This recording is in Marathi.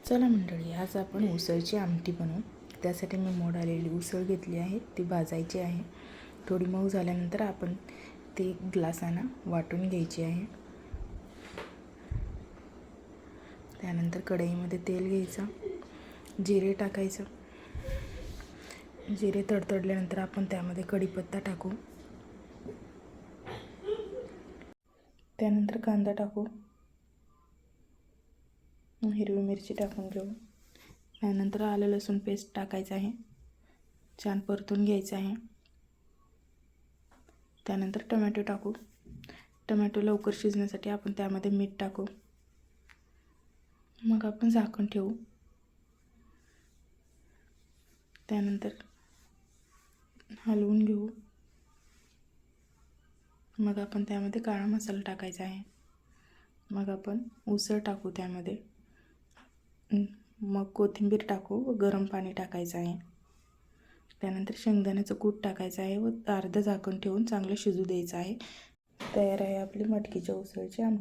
चला मंडळी, आज आपण उसळची आमटी बनवू. त्यासाठी मी मोड आलेली उसळ घेतली आहे, ती भाजायची आहे. थोडी मऊ झाल्यानंतर आपण ते ग्लासानं वाटून घ्यायची आहे. त्यानंतर कढईमध्ये तेल घ्यायचं, जिरे टाकायचं. जिरे तडतडल्यानंतर आपण त्यामध्ये कढीपत्ता टाकू. त्यानंतर कांदा टाकू, हिरवी मिरची टाकून घेऊ. त्यानंतर आलं लसूण पेस्ट टाकायचं आहे, छान परतून घ्यायचं आहे. त्यानंतर टोमॅटो टाकू. टोमॅटो लवकर शिजण्यासाठी आपण त्यामध्ये मीठ टाकू. मग आपण झाकण ठेवू. त्यानंतर हलवून घेऊ. मग आपण त्यामध्ये काळा मसाला टाकायचा आहे. मग आपण उसळ टाकू त्यामध्ये. मग कोथिंबीर टाकू व गरम पाणी टाकायचं आहे. त्यानंतर शेंगदाण्याचं कूट टाकायचं आहे व अर्धं झाकण ठेवून चांगलं शिजू द्यायचं आहे. तयार आहे आपली मटकीच्या उसळची आमटी.